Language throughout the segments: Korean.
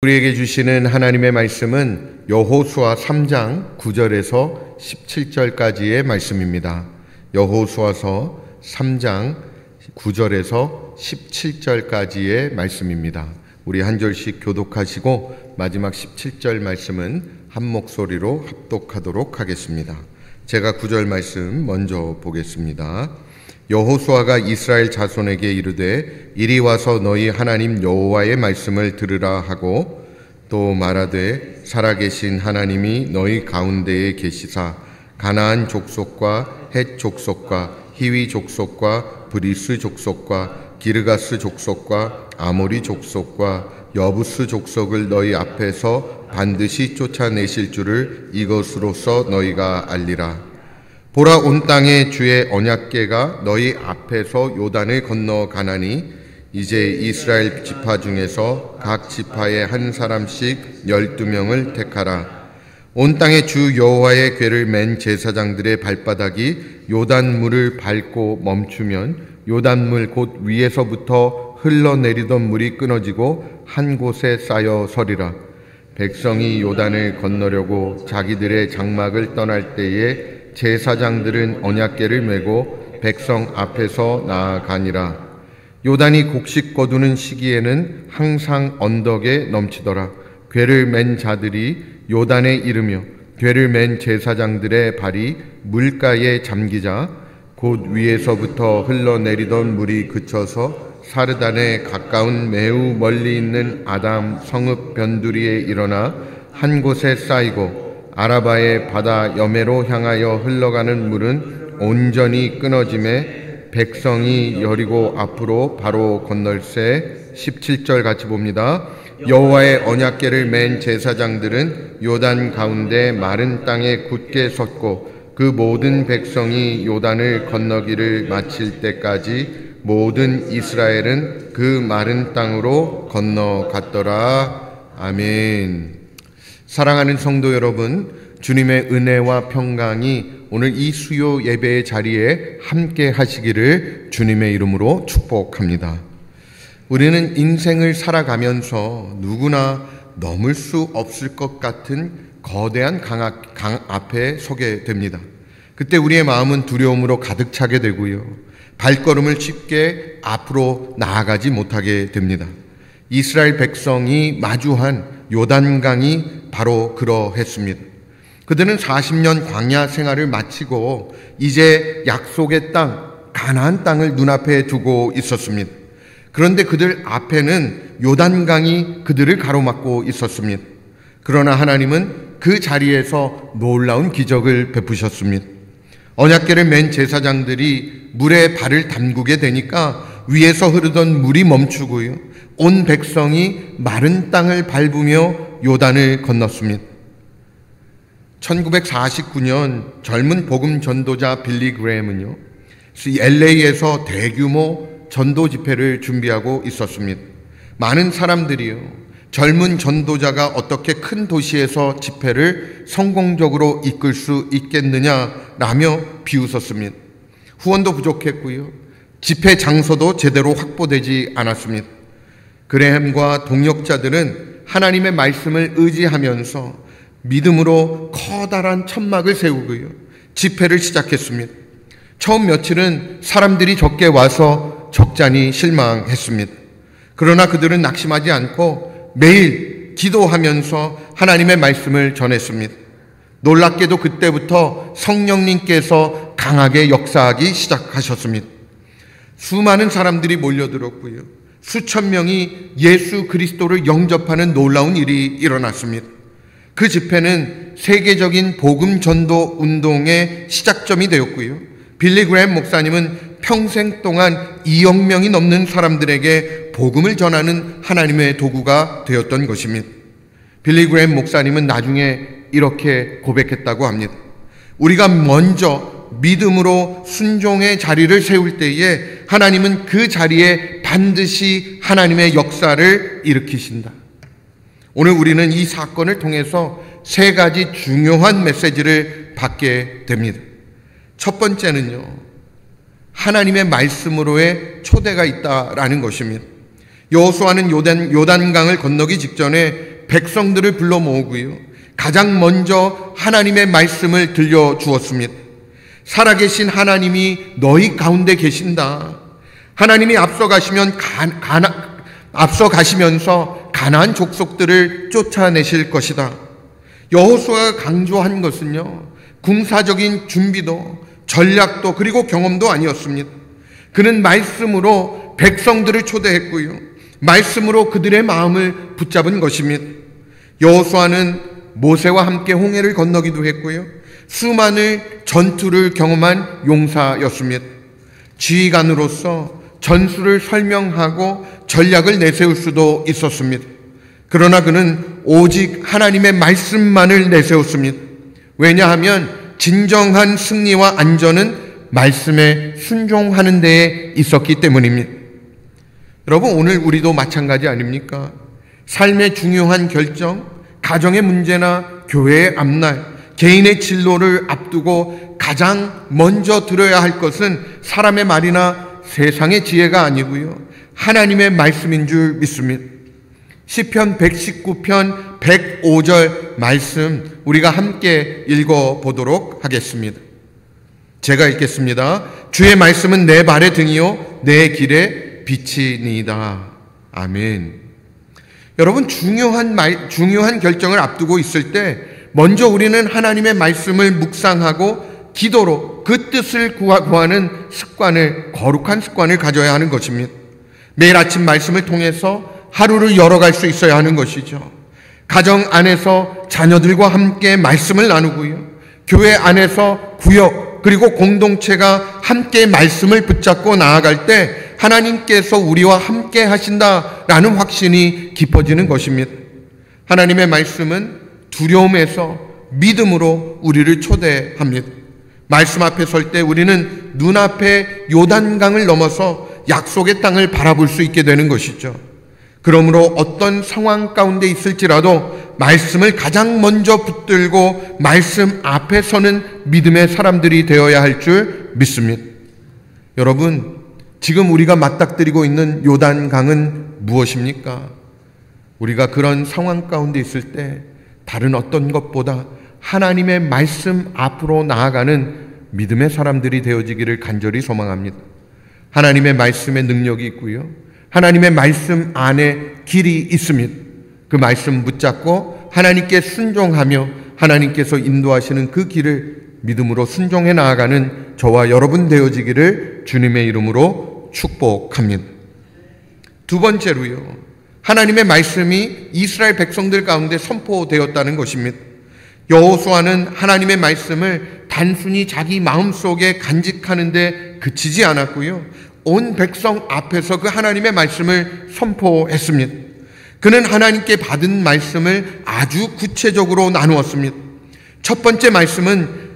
우리에게 주시는 하나님의 말씀은 여호수아 3장 9절에서 17절까지의 말씀입니다. 여호수아서 3장 9절에서 17절까지의 말씀입니다. 우리 한 절씩 교독하시고 마지막 17절 말씀은 한 목소리로 합독하도록 하겠습니다. 제가 9절 말씀 먼저 보겠습니다. 여호수아가 이스라엘 자손에게 이르되 이리 와서 너희 하나님 여호와의 말씀을 들으라 하고 또 말하되 살아계신 하나님이 너희 가운데에 계시사 가나안 족속과 헷 족속과 히위 족속과 브리스 족속과 기르가스 족속과 아모리 족속과 여부스 족속을 너희 앞에서 반드시 쫓아내실 줄을 이것으로써 너희가 알리라. 보라, 온 땅에 주의 언약궤가 너희 앞에서 요단을 건너 가나니 이제 이스라엘 지파 중에서 각 지파에 한 사람씩 12명을 택하라. 온 땅에 주 여호와의 궤를 맨 제사장들의 발바닥이 요단물을 밟고 멈추면 요단물 곧 위에서부터 흘러내리던 물이 끊어지고 한 곳에 쌓여 서리라. 백성이 요단을 건너려고 자기들의 장막을 떠날 때에 제사장들은 언약궤를 메고 백성 앞에서 나아가니라. 요단이 곡식 거두는 시기에는 항상 언덕에 넘치더라. 궤를 맨 자들이 요단에 이르며 궤를 맨 제사장들의 발이 물가에 잠기자 곧 위에서부터 흘러내리던 물이 그쳐서 사르단에 가까운 매우 멀리 있는 아담 성읍 변두리에 일어나 한 곳에 쌓이고 아라바의 바다 여매로 향하여 흘러가는 물은 온전히 끊어짐에 백성이 여리고 앞으로 바로 건널새. 17절 같이 봅니다. 여호와의 언약궤를 맨 제사장들은 요단 가운데 마른 땅에 굳게 섰고 그 모든 백성이 요단을 건너기를 마칠 때까지 모든 이스라엘은 그 마른 땅으로 건너갔더라. 아멘. 사랑하는 성도 여러분, 주님의 은혜와 평강이 오늘 이 수요 예배의 자리에 함께 하시기를 주님의 이름으로 축복합니다. 우리는 인생을 살아가면서 누구나 넘을 수 없을 것 같은 거대한 강 앞에 서게 됩니다. 그때 우리의 마음은 두려움으로 가득 차게 되고요. 발걸음을 쉽게 앞으로 나아가지 못하게 됩니다. 이스라엘 백성이 마주한 요단강이 바로 그러했습니다. 그들은 40년 광야 생활을 마치고 이제 약속의 땅, 가나안 땅을 눈앞에 두고 있었습니다. 그런데 그들 앞에는 요단강이 그들을 가로막고 있었습니다. 그러나 하나님은 그 자리에서 놀라운 기적을 베푸셨습니다. 언약궤를 맨 제사장들이 물에 발을 담그게 되니까 위에서 흐르던 물이 멈추고요. 온 백성이 마른 땅을 밟으며 요단을 건넜습니다. 1949년 젊은 복음 전도자 빌리 그레엄은요, LA에서 대규모 전도 집회를 준비하고 있었습니다. 많은 사람들이요, 젊은 전도자가 어떻게 큰 도시에서 집회를 성공적으로 이끌 수 있겠느냐라며 비웃었습니다. 후원도 부족했고요, 집회 장소도 제대로 확보되지 않았습니다. 그레햄과 동역자들은 하나님의 말씀을 의지하면서 믿음으로 커다란 천막을 세우고요, 집회를 시작했습니다. 처음 며칠은 사람들이 적게 와서 적잖이 실망했습니다. 그러나 그들은 낙심하지 않고 매일 기도하면서 하나님의 말씀을 전했습니다. 놀랍게도 그때부터 성령님께서 강하게 역사하기 시작하셨습니다. 수많은 사람들이 몰려들었고요, 수천 명이 예수 그리스도를 영접하는 놀라운 일이 일어났습니다. 그 집회는 세계적인 복음 전도 운동의 시작점이 되었고요, 빌리 그레엄 목사님은 평생 동안 2억 명이 넘는 사람들에게 복음을 전하는 하나님의 도구가 되었던 것입니다. 빌리 그레엄 목사님은 나중에 이렇게 고백했다고 합니다. 우리가 먼저 믿음으로 순종의 자리를 세울 때에 하나님은 그 자리에 반드시 하나님의 역사를 일으키신다. 오늘 우리는 이 사건을 통해서 세 가지 중요한 메시지를 받게 됩니다. 첫 번째는요, 하나님의 말씀으로의 초대가 있다라는 것입니다. 여호수아는 요단강을 건너기 직전에 백성들을 불러 모으고요, 가장 먼저 하나님의 말씀을 들려주었습니다. 살아계신 하나님이 너희 가운데 계신다. 하나님이 앞서가시면서 가나안 족속들을 쫓아내실 것이다. 여호수아가 강조한 것은요, 군사적인 준비도 전략도 그리고 경험도 아니었습니다. 그는 말씀으로 백성들을 초대했고요, 말씀으로 그들의 마음을 붙잡은 것입니다. 여호수아는 모세와 함께 홍해를 건너기도 했고요, 수많은 전투를 경험한 용사였습니다. 지휘관으로서 전술을 설명하고 전략을 내세울 수도 있었습니다. 그러나 그는 오직 하나님의 말씀만을 내세웠습니다. 왜냐하면 진정한 승리와 안전은 말씀에 순종하는 데에 있었기 때문입니다. 여러분, 오늘 우리도 마찬가지 아닙니까? 삶의 중요한 결정, 가정의 문제나 교회의 앞날, 개인의 진로를 앞두고 가장 먼저 들어야 할 것은 사람의 말이나 세상의 지혜가 아니고요, 하나님의 말씀인 줄 믿습니다. 시편 119편 105절 말씀 우리가 함께 읽어보도록 하겠습니다. 제가 읽겠습니다. 주의 말씀은 내 발의 등이요 내 길의 빛이니이다. 아멘. 여러분, 중요한 결정을 앞두고 있을 때 먼저 우리는 하나님의 말씀을 묵상하고 기도로 그 뜻을 구하는 습관을, 거룩한 습관을 가져야 하는 것입니다. 매일 아침 말씀을 통해서 하루를 열어갈 수 있어야 하는 것이죠. 가정 안에서 자녀들과 함께 말씀을 나누고요, 교회 안에서 구역 그리고 공동체가 함께 말씀을 붙잡고 나아갈 때 하나님께서 우리와 함께 하신다라는 확신이 깊어지는 것입니다. 하나님의 말씀은 두려움에서 믿음으로 우리를 초대합니다. 말씀 앞에 설 때 우리는 눈앞에 요단강을 넘어서 약속의 땅을 바라볼 수 있게 되는 것이죠. 그러므로 어떤 상황 가운데 있을지라도 말씀을 가장 먼저 붙들고 말씀 앞에 서는 믿음의 사람들이 되어야 할 줄 믿습니다. 여러분, 지금 우리가 맞닥뜨리고 있는 요단강은 무엇입니까? 우리가 그런 상황 가운데 있을 때 다른 어떤 것보다 하나님의 말씀 앞으로 나아가는 믿음의 사람들이 되어지기를 간절히 소망합니다. 하나님의 말씀에 능력이 있고요, 하나님의 말씀 안에 길이 있습니다. 그 말씀 붙잡고 하나님께 순종하며 하나님께서 인도하시는 그 길을 믿음으로 순종해 나아가는 저와 여러분 되어지기를 주님의 이름으로 축복합니다. 두 번째로요, 하나님의 말씀이 이스라엘 백성들 가운데 선포되었다는 것입니다. 여호수아는 하나님의 말씀을 단순히 자기 마음속에 간직하는 데 그치지 않았고요, 온 백성 앞에서 그 하나님의 말씀을 선포했습니다. 그는 하나님께 받은 말씀을 아주 구체적으로 나누었습니다. 첫 번째 말씀은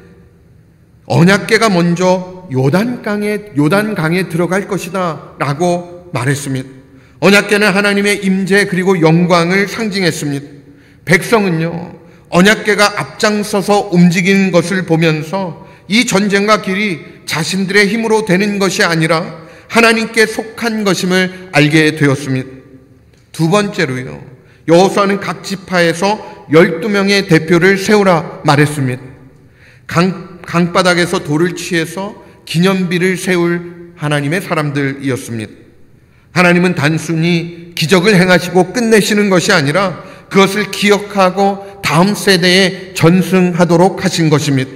언약궤가 먼저 요단강에 들어갈 것이다 라고 말했습니다. 언약궤는 하나님의 임재 그리고 영광을 상징했습니다. 백성은요, 언약궤가 앞장서서 움직이는 것을 보면서 이 전쟁과 길이 자신들의 힘으로 되는 것이 아니라 하나님께 속한 것임을 알게 되었습니다. 두 번째로요, 여호수아는 각 지파에서 12명의 대표를 세우라 말했습니다. 강바닥에서 돌을 취해서 기념비를 세울 하나님의 사람들이었습니다. 하나님은 단순히 기적을 행하시고 끝내시는 것이 아니라 그것을 기억하고 다음 세대에 전승하도록 하신 것입니다.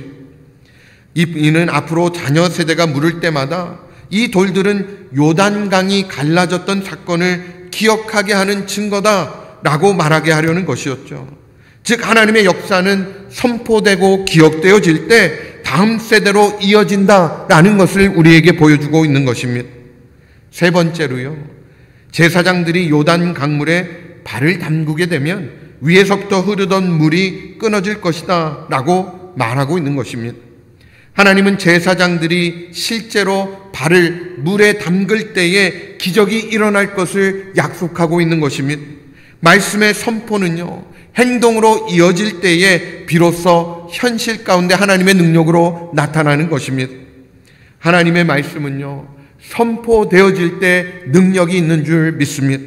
이는 앞으로 자녀 세대가 물을 때마다 이 돌들은 요단강이 갈라졌던 사건을 기억하게 하는 증거다라고 말하게 하려는 것이었죠. 즉, 하나님의 역사는 선포되고 기억되어질 때 다음 세대로 이어진다라는 것을 우리에게 보여주고 있는 것입니다. 세 번째로요, 제사장들이 요단 강물에 발을 담그게 되면 위에서부터 흐르던 물이 끊어질 것이다 라고 말하고 있는 것입니다. 하나님은 제사장들이 실제로 발을 물에 담글 때에 기적이 일어날 것을 약속하고 있는 것입니다. 말씀의 선포는요, 행동으로 이어질 때에 비로소 현실 가운데 하나님의 능력으로 나타나는 것입니다. 하나님의 말씀은요, 선포되어질 때 능력이 있는 줄 믿습니다.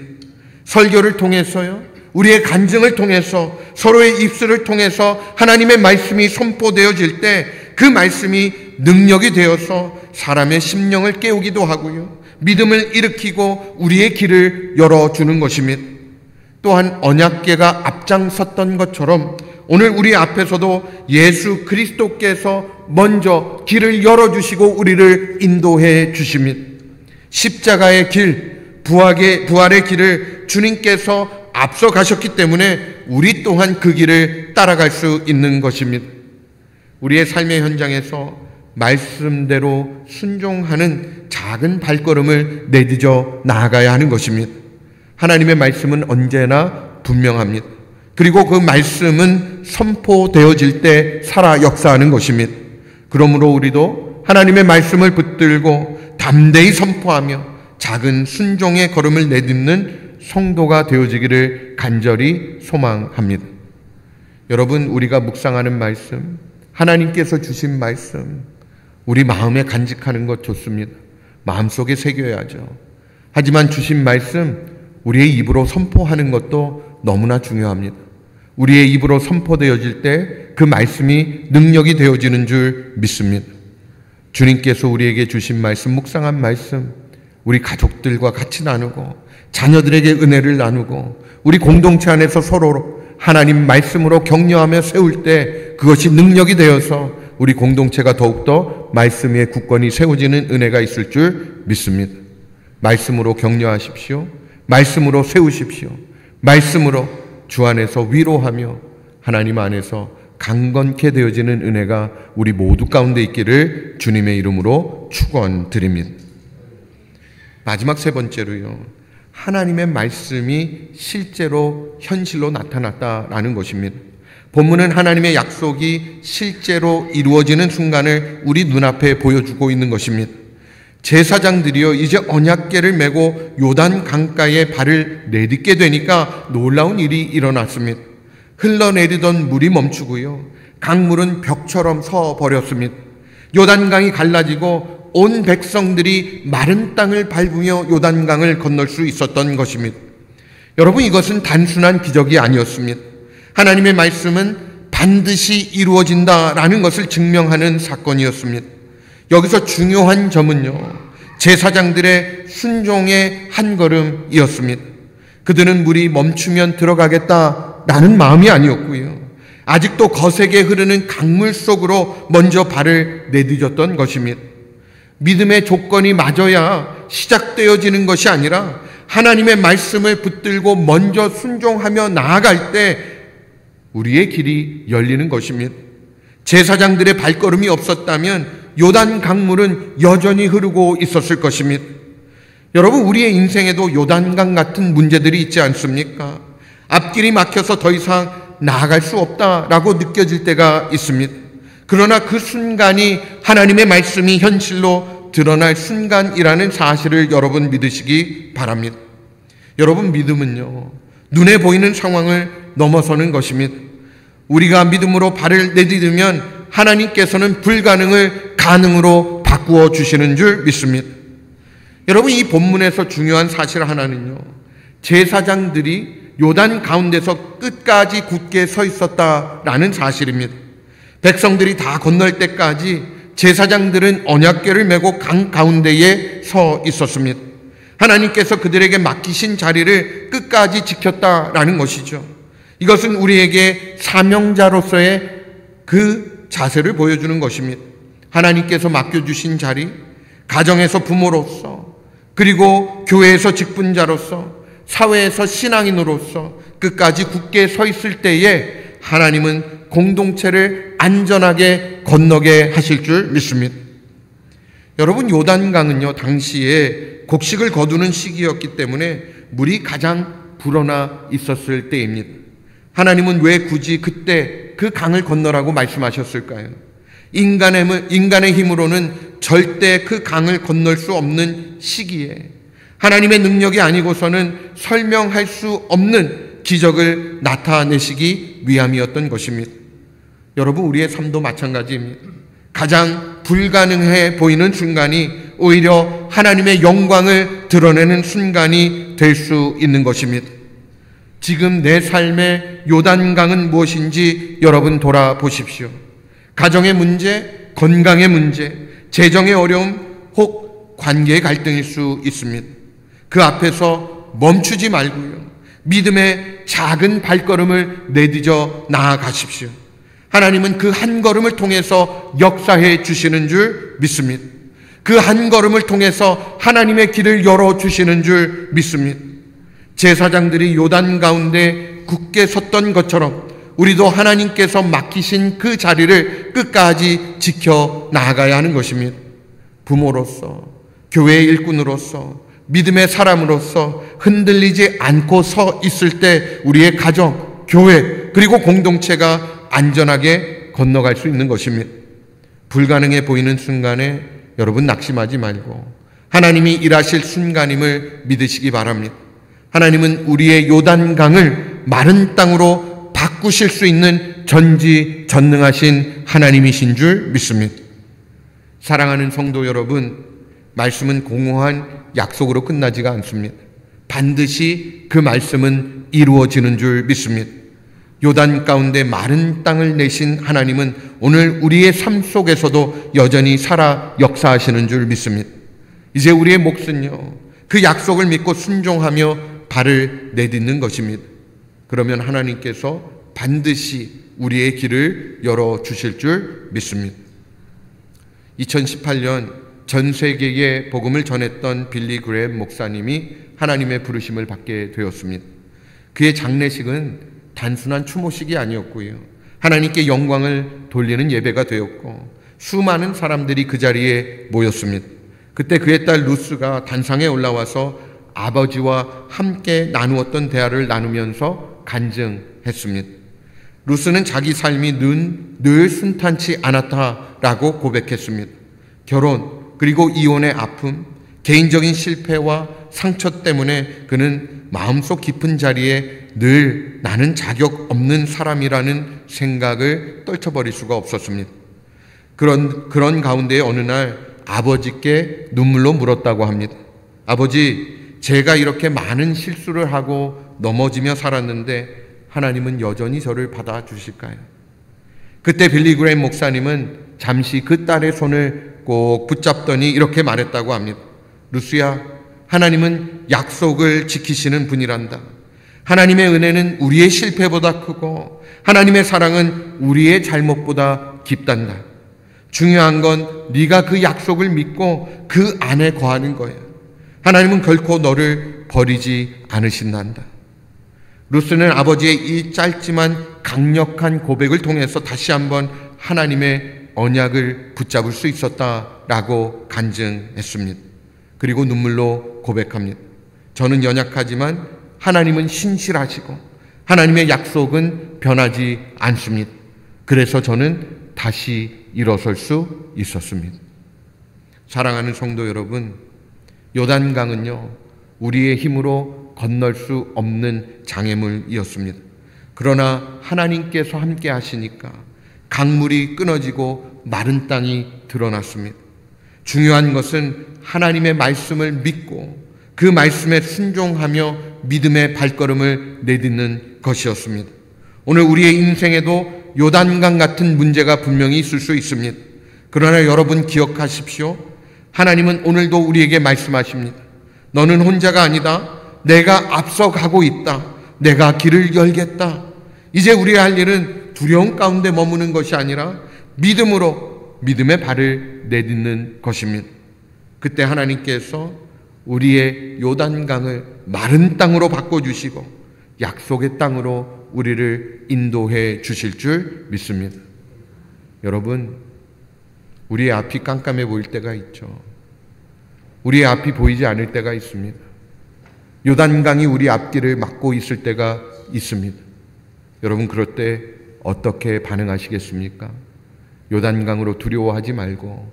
설교를 통해서요, 우리의 간증을 통해서, 서로의 입술을 통해서 하나님의 말씀이 선포되어질 때 그 말씀이 능력이 되어서 사람의 심령을 깨우기도 하고요, 믿음을 일으키고 우리의 길을 열어주는 것입니다. 또한 언약궤가 앞장섰던 것처럼 오늘 우리 앞에서도 예수 그리스도께서 먼저 길을 열어주시고 우리를 인도해 주십니다. 십자가의 길, 부활의 길을 주님께서 앞서 가셨기 때문에 우리 또한 그 길을 따라갈 수 있는 것입니다. 우리의 삶의 현장에서 말씀대로 순종하는 작은 발걸음을 내딛어 나아가야 하는 것입니다. 하나님의 말씀은 언제나 분명합니다. 그리고 그 말씀은 선포되어질 때 살아 역사하는 것입니다. 그러므로 우리도 하나님의 말씀을 붙들고 담대히 선포하며 작은 순종의 걸음을 내딛는 성도가 되어지기를 간절히 소망합니다. 여러분, 우리가 묵상하는 말씀, 하나님께서 주신 말씀, 우리 마음에 간직하는 것 좋습니다. 마음속에 새겨야죠. 하지만 주신 말씀, 우리의 입으로 선포하는 것도 너무나 중요합니다. 우리의 입으로 선포되어질 때 그 말씀이 능력이 되어지는 줄 믿습니다. 주님께서 우리에게 주신 말씀, 묵상한 말씀, 우리 가족들과 같이 나누고 자녀들에게 은혜를 나누고 우리 공동체 안에서 서로 하나님 말씀으로 격려하며 세울 때 그것이 능력이 되어서 우리 공동체가 더욱더 말씀 위에 굳건히 세워지는 은혜가 있을 줄 믿습니다. 말씀으로 격려하십시오. 말씀으로 세우십시오. 말씀으로 주 안에서 위로하며 하나님 안에서 강건케 되어지는 은혜가 우리 모두 가운데 있기를 주님의 이름으로 축원드립니다. 마지막 세 번째로요, 하나님의 말씀이 실제로 현실로 나타났다라는 것입니다. 본문은 하나님의 약속이 실제로 이루어지는 순간을 우리 눈앞에 보여주고 있는 것입니다. 제사장들이요, 이제 언약궤를 메고 요단 강가에 발을 내딛게 되니까 놀라운 일이 일어났습니다. 흘러내리던 물이 멈추고요, 강물은 벽처럼 서버렸습니다. 요단강이 갈라지고 온 백성들이 마른 땅을 밟으며 요단강을 건널 수 있었던 것입니다. 여러분, 이것은 단순한 기적이 아니었습니다. 하나님의 말씀은 반드시 이루어진다라는 것을 증명하는 사건이었습니다. 여기서 중요한 점은요, 제사장들의 순종의 한 걸음이었습니다. 그들은 물이 멈추면 들어가겠다라는 마음이 아니었고요, 아직도 거세게 흐르는 강물 속으로 먼저 발을 내딛었던 것입니다. 믿음의 조건이 맞아야 시작되어지는 것이 아니라 하나님의 말씀을 붙들고 먼저 순종하며 나아갈 때 우리의 길이 열리는 것입니다. 제사장들의 발걸음이 없었다면 요단 강물은 여전히 흐르고 있었을 것입니다. 여러분, 우리의 인생에도 요단강 같은 문제들이 있지 않습니까? 앞길이 막혀서 더 이상 나아갈 수 없다라고 느껴질 때가 있습니다. 그러나 그 순간이 하나님의 말씀이 현실로 드러날 순간이라는 사실을 여러분 믿으시기 바랍니다. 여러분, 믿음은요, 눈에 보이는 상황을 넘어서는 것입니다. 우리가 믿음으로 발을 내딛으면 하나님께서는 불가능을 가능으로 바꾸어 주시는 줄 믿습니다. 여러분, 이 본문에서 중요한 사실 하나는요, 제사장들이 요단 가운데서 끝까지 굳게 서 있었다라는 사실입니다. 백성들이 다 건널 때까지 제사장들은 언약궤를 메고 강 가운데에 서 있었습니다. 하나님께서 그들에게 맡기신 자리를 끝까지 지켰다라는 것이죠. 이것은 우리에게 사명자로서의 그 자세를 보여주는 것입니다. 하나님께서 맡겨주신 자리, 가정에서 부모로서, 그리고 교회에서 직분자로서, 사회에서 신앙인으로서 끝까지 굳게 서 있을 때에 하나님은 공동체를 안전하게 건너게 하실 줄 믿습니다. 여러분, 요단강은요, 당시에 곡식을 거두는 시기였기 때문에 물이 가장 불어나 있었을 때입니다. 하나님은 왜 굳이 그때 그 강을 건너라고 말씀하셨을까요? 인간의 힘으로는 절대 그 강을 건널 수 없는 시기에 하나님의 능력이 아니고서는 설명할 수 없는 기적을 나타내시기 위함이었던 것입니다. 여러분, 우리의 삶도 마찬가지입니다. 가장 불가능해 보이는 순간이 오히려 하나님의 영광을 드러내는 순간이 될 수 있는 것입니다. 지금 내 삶의 요단강은 무엇인지 여러분 돌아보십시오. 가정의 문제, 건강의 문제, 재정의 어려움, 혹 관계의 갈등일 수 있습니다. 그 앞에서 멈추지 말고요, 믿음의 작은 발걸음을 내딛어 나아가십시오. 하나님은 그 한 걸음을 통해서 역사해 주시는 줄 믿습니다. 그 한 걸음을 통해서 하나님의 길을 열어주시는 줄 믿습니다. 제사장들이 요단 가운데 굳게 섰던 것처럼 우리도 하나님께서 맡기신 그 자리를 끝까지 지켜 나아가야 하는 것입니다. 부모로서, 교회의 일꾼으로서, 믿음의 사람으로서 흔들리지 않고 서 있을 때 우리의 가정, 교회, 그리고 공동체가 안전하게 건너갈 수 있는 것입니다. 불가능해 보이는 순간에 여러분 낙심하지 말고 하나님이 일하실 순간임을 믿으시기 바랍니다. 하나님은 우리의 요단강을 마른 땅으로 바꾸실 수 있는 전지전능하신 하나님이신 줄 믿습니다. 사랑하는 성도 여러분, 말씀은 공허한 약속으로 끝나지가 않습니다. 반드시 그 말씀은 이루어지는 줄 믿습니다. 요단 가운데 마른 땅을 내신 하나님은 오늘 우리의 삶 속에서도 여전히 살아 역사하시는 줄 믿습니다. 이제 우리의 몫은요, 그 약속을 믿고 순종하며 발을 내딛는 것입니다. 그러면 하나님께서 반드시 우리의 길을 열어주실 줄 믿습니다. 2018년 전 세계에 복음을 전했던 빌리 그레엄 목사님이 하나님의 부르심을 받게 되었습니다. 그의 장례식은 단순한 추모식이 아니었고요, 하나님께 영광을 돌리는 예배가 되었고 수많은 사람들이 그 자리에 모였습니다. 그때 그의 딸 루스가 단상에 올라와서 아버지와 함께 나누었던 대화를 나누면서 간증했습니다. 루스는 자기 삶이 늘 순탄치 않았다라고 고백했습니다. 결혼, 그리고 이혼의 아픔, 개인적인 실패와 상처 때문에 그는 마음속 깊은 자리에 늘 나는 자격 없는 사람이라는 생각을 떨쳐버릴 수가 없었습니다. 그런 가운데 어느 날 아버지께 눈물로 물었다고 합니다. 아버지, 제가 이렇게 많은 실수를 하고 넘어지며 살았는데 하나님은 여전히 저를 받아주실까요? 그때 빌리 그레엄 목사님은 잠시 그 딸의 손을 꼭 붙잡더니 이렇게 말했다고 합니다. 루스야, 하나님은 약속을 지키시는 분이란다. 하나님의 은혜는 우리의 실패보다 크고 하나님의 사랑은 우리의 잘못보다 깊단다. 중요한 건 네가 그 약속을 믿고 그 안에 거하는 거야. 하나님은 결코 너를 버리지 않으신단다. 루스는 아버지의 이 짧지만 강력한 고백을 통해서 다시 한번 하나님의 언약을 붙잡을 수 있었다라고 간증했습니다. 그리고 눈물로 고백합니다. 저는 연약하지만 하나님은 신실하시고 하나님의 약속은 변하지 않습니다. 그래서 저는 다시 일어설 수 있었습니다. 사랑하는 성도 여러분, 요단강은요, 우리의 힘으로 건널 수 없는 장애물이었습니다. 그러나 하나님께서 함께 하시니까 강물이 끊어지고 마른 땅이 드러났습니다. 중요한 것은 하나님의 말씀을 믿고 그 말씀에 순종하며 믿음의 발걸음을 내딛는 것이었습니다. 오늘 우리의 인생에도 요단강 같은 문제가 분명히 있을 수 있습니다. 그러나 여러분 기억하십시오. 하나님은 오늘도 우리에게 말씀하십니다. 너는 혼자가 아니다. 내가 앞서가고 있다. 내가 길을 열겠다. 이제 우리가 할 일은 두려움 가운데 머무는 것이 아니라 믿음으로 믿음의 발을 내딛는 것입니다. 그때 하나님께서 우리의 요단강을 마른 땅으로 바꿔주시고 약속의 땅으로 우리를 인도해 주실 줄 믿습니다. 여러분, 우리의 앞이 깜깜해 보일 때가 있죠. 우리의 앞이 보이지 않을 때가 있습니다. 요단강이 우리 앞길을 막고 있을 때가 있습니다. 여러분, 그럴 때 어떻게 반응하시겠습니까? 요단강으로 두려워하지 말고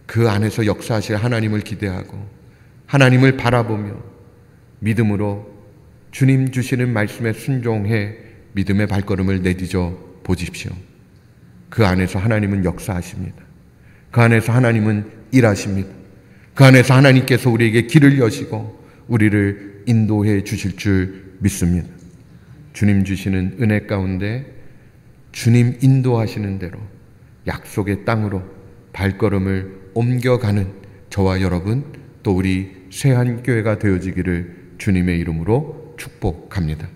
그 안에서 역사하실 하나님을 기대하고 하나님을 바라보며 믿음으로 주님 주시는 말씀에 순종해 믿음의 발걸음을 내딛어 보십시오. 그 안에서 하나님은 역사하십니다. 그 안에서 하나님은 일하십니다. 그 안에서 하나님께서 우리에게 길을 여시고 우리를 인도해 주실 줄 믿습니다. 주님 주시는 은혜 가운데 주님 인도하시는 대로 약속의 땅으로 발걸음을 옮겨가는 저와 여러분, 또 우리 세한교회가 되어지기를 주님의 이름으로 축복합니다.